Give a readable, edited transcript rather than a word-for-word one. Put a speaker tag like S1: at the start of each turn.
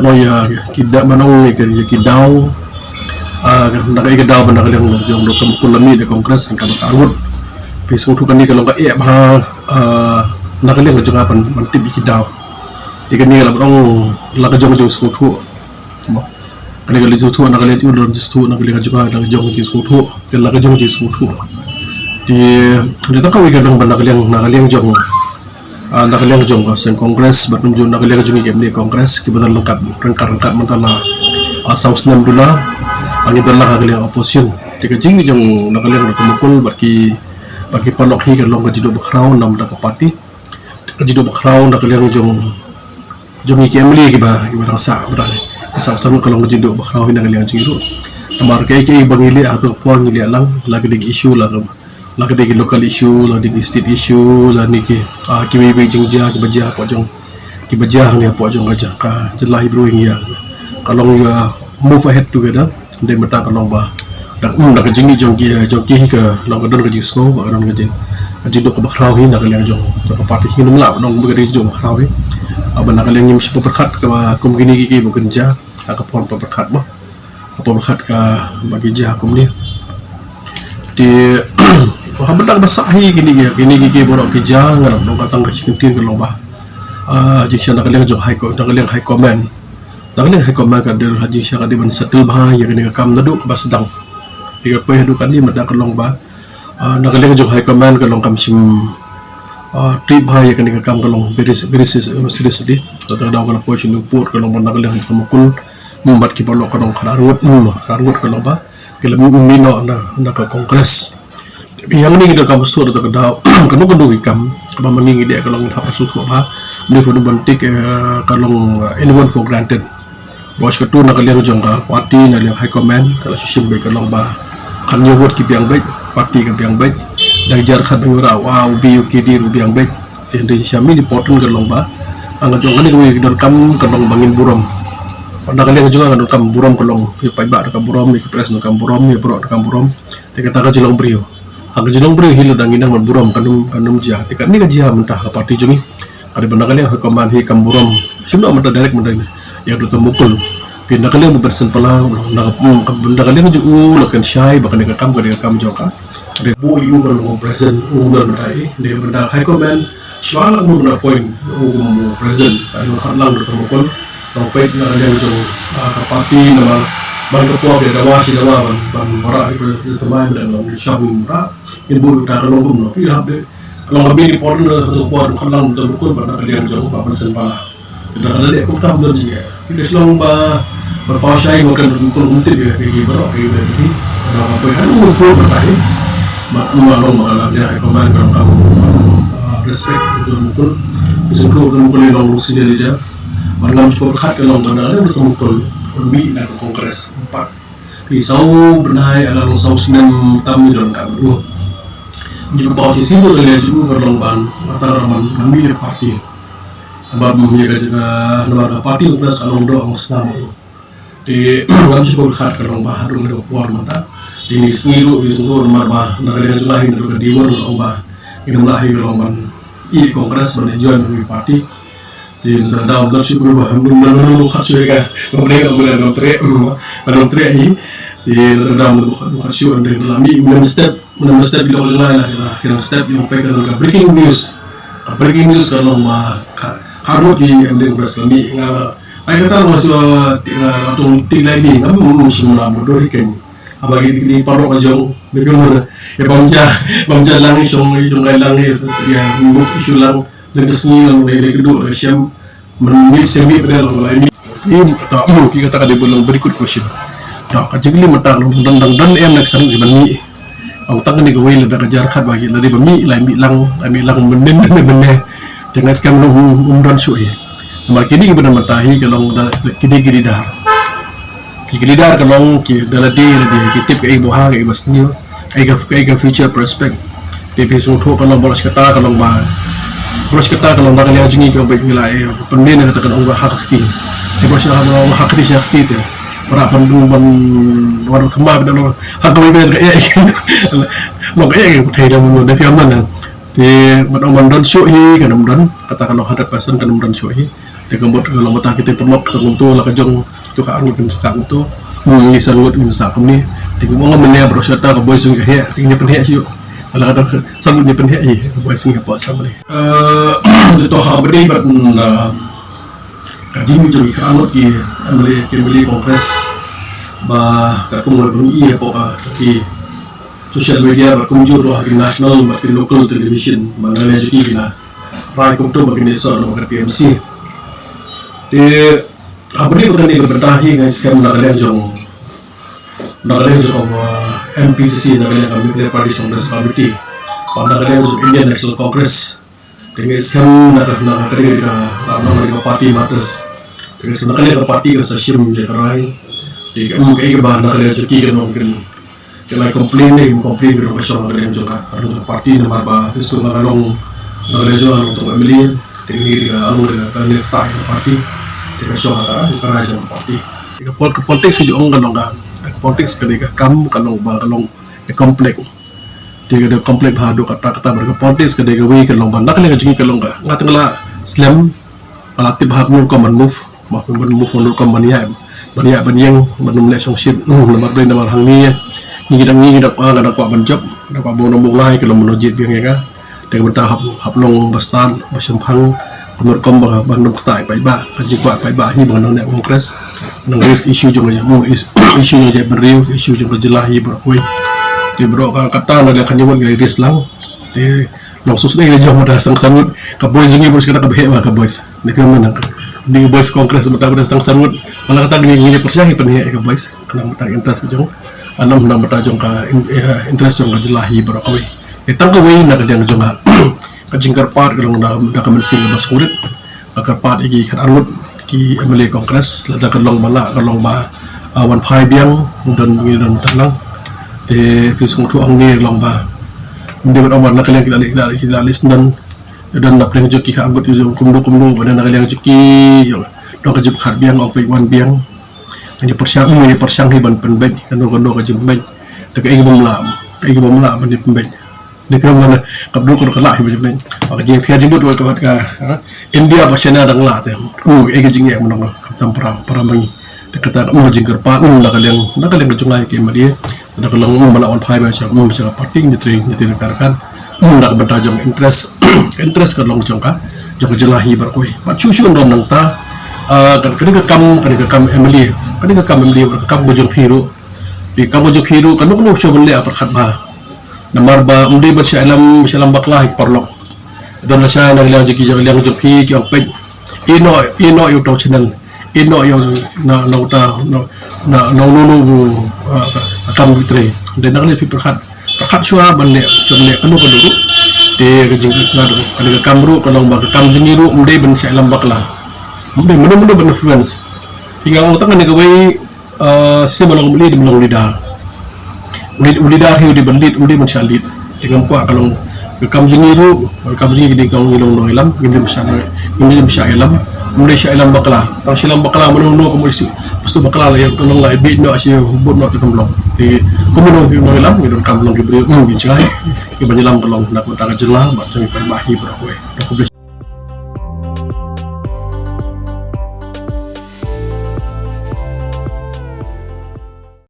S1: ano ya kita manong ya kidau nakai kidau benda kalian jong do kamkulami de kongres kan Ngut pisung tu kan ni kalau ka nakalian jong apan mantip kidau tiga ni kalau orang laga jong skutu kali jutu nakalian itu dalam jutu nakalian juga laga jong skutu laga jong skutu di tak kau ikan benda nakalian jong nakalian jong Seng kongres batum jong nakalian jong game ni kongres kibadan lengkap rengkap mentala Sawkmie dulu angin dalam nakalian oposisi tiga jing jong nakalian kumukul bagi palok hi kalau gajido bakrau nam dak parti gajido bakrau nakalian jong game ni kibadan sa berani sama kalau gajido bakrau hi nakalian jing itu amar kai bangili atau puan ngili lang lagi deg isu lagi deg local issue lagi deg state issue lagi ki kibi jingja kibajah pojong kibajah ni pojong aja ka jelah brewing ya kalau move ahead together dia mata kalau bah dan nak jingi jongki ke long don ke jisko ba don ke jing jido ke bakrau hi nak liang jong ke parti hi numla nong begeri jong bakrau hi aba nak liang nyim berkat ke kum gini ki bukan ja ka pon berkat mah apa berkat ke bagi ja kum ni di habang basahi gini ki borok ki ja ngarap dong katang ke kintin ke long bah jiksya nak liang jong high command nakalian high command kan der haji syaka di ban settle bah ya kini kam nadu ke basdang tiga pe hadu kan ni mata kelong ba nakalian jong high command kelong kam sim trip bah ya kini kam kelong beris sedih atau daw kalau position upur kelong ban nakalian kemukul membuat ki polok kelong karangut kelong ba kelem umino na ke kongres yang ni kita kam sur atau daw kanu kandu ikam kam mengingi dia kelong hap sut ba ni pun bantik kalong anyone for granted bos ketua nak liang jongka parti nak liang high command kalau susim baik kalau bah kan nyuhut ki biang baik parti ke biang baik dari jar khat ngura wow bi ukd ru biang baik tende syami di potun kalau bah angkat jongka ni kami don kam kalau bangin buram pada kalian juga kan kam buram kalau pai ba ka buram ni pres kam buram ni pro kam buram te kata ka jelong brio angkat jelong brio hilu danginang buram kanum jah te kan ni ka jah mentah ka parti jongi ada benda kalian high command hi kam buram simna mata direct mata ni yang tu mukul pindah kalian bersen pelang nak benda kalian juga lakukan syai bahkan dengan kam joka ada bu iu kalau present dan berai dia benda high command soal aku benda point present ada halang untuk mukul sampai kalian jong parti nama ban ketua dia dawa si dawa ban mara itu semai dan syam mara ibu tak kalau gum tidak ada kalau kami di pon satu kuat halang untuk mukul benda kalian jong bersen pala tidak ada dia kutam dan juga kita selong berpausyai makan untuk untit dia pergi berok pergi dari apa yang ada umur bertahun maklum maklum dia rekomend kalau kamu respect itu mukul disebut mukul yang long sini dia malam cukup berkat kalau mana ada mukul lebih nak kongres 4 pisau benai ada long saus nem tamu dan kamu di posisi itu dia juga kalau ban antara kami di parti abang punya juga nama parti unas kalau doang senam di kami cukup berkat kalau baharu ada puan mata ini sengiru di seluruh marba nakalian juga ini juga di luar kalau bah ini mulai kalau ban i kongres menujuan di parti di dalam cukup bah menunggu khasnya kan kemudian belum teriak ini di dalam khasnya di dalam ini enam step bila orang lah kira step yang pegang breaking news kalau mah harus di ambil bersama ayat kata masih atau tinggal ini kami musim lama doi kan abagi di parok aja bagaimana ya bangja lang isong lang ya move isu lang dan kesini lang dari kedua siam menit semi pada lain ini tak kita katakan di bulan berikut question tak kajigli mata dan yang nak sang di bani au tak ni gawai lebih kejar kat bagi dari bami lain bilang benar dengan skam umran suai. Nomor kini kita matahi kalau kini dah. Kini dah kalau kita di kitip ke ibu hang ibu senior, ibu future prospect. Di pisau tu kalau bolos kata kalau nak yang jengi kau baik nilai pendek nak katakan orang hak hati. Di bolos orang hak hati tu. Berapa orang themah dan hak kau baik mau kaya yang putih dan menurut firman di orang don syuhi kan orang kata kalau 100% kan orang syuhi tekembut kalau mata kita perlok teruntu lah kejong juga angut kan tu mengisar ngut insa kami tinggal mau mennya bersyata ke boy sing he tinggal penhe siu kalau kata sambut ni penhe boy sing apa sama ni itu habri ber kaji mi jadi angut ki ambil kongres ba kakung ngi apa tapi social media berkunjung di national di local television mana jadi na rai kong tu bagi desa no PMC di apa ni bukan berbendahi dengan skema nagalan jong MPCC nagalan Nuclear Party Congress Committee nagalan Indian National Congress dengan skema nagalan dengan party matters dengan nagalan party kesasiam je kerai di mungkin bahan nagalan cuki kan mungkin kena komplain dengan pasal nagalan jong ada party nama bah itu nagalan jong untuk Emily dengan alur dengan party dengan syawara di kerajaan parti. Jika politik sih diong kalong kan, politik ketika kamu kalong komplek, jika komplek bahadu kata berpolitik ketika we kalong nak lagi juga kalong kan, ngatenglah slam, alatip bahag nur kaman move nur kaman banyang menumlek songship, nama hangi, ni dak menjob, dak bono mulai kalong menojit biang ya kan, dengan bertahap haplong bastan, basyempang menurut kamu bandung ketai paiba kaji kuat paiba hi bandung nek kongres nang isu jong isu je beriu isu jong jelahi berkoi di bro kata nak kan nyebut gaya Islam di nang susah ni jong ada sang-sangut ka boys ni bos kata ka behe ka boys ni mana di boys kongres mata ada sang-sangut malah kata ni persyai penhe ka boys kena mata interest jong anam nang mata jong ka interest jong jelahi berkoi etang ka we nak jang jong kajingkar part kalau dah kami sini bas kulit, akar part iki kan angut ki MLA Kongres, lada kalong Bala, kalong ba 15 biang dan tanang, te pisung tu angni long ba, mesti beramar nak kalian kita list dan nak kalian joki angut itu kumdu, dan nak kalian joki, dong kajib khar biang, ok wan biang, hanya persiang hiban penbeg, kan dong kajib penbeg, tak egi bomla bani penbeg. Ni kira mana kabdu ko kala hibi ben akaji fiya jimut wa ka India pasena dang la te ege jingye monong kam para mangi de kata mo jingkar pa nakaliang kejungai ke madia da kalong mala on phai ba cha sa parting ni tri karkan nak bertajam interest kalong jongka jong jelahi berkoi pat susu ndom nang ta kadang kam Emily kam bojong phiru di kam bojong phiru kan no so bele apar khat ba namar ba umdi bersyalam baklah perlok dan saya nak lihat jiki ki opek ino yo to channel ino yo na akam vitre dan nak lihat perkhat suara balik chonle kanu kaduru de jiki na do kalau kamru kalau ba kam jingiru umdi bersyalam baklah umdi mana influence hingga utang ni gawai sebalong beli di belong lidah ulidah hiu di bandit uli mencalit dengan kuat kalau kam jingi di kau ngilong no ilam ini bisa ilam mulai ilam bakla tang silam bakla menunggu kamu isi pastu bakla yang tolong lah bid no asyik hubut no kita belum di kamu no ilam ngilong kam belum diberi ngin cai iban ilam tolong nak utara jelah macam ibai bahi berapa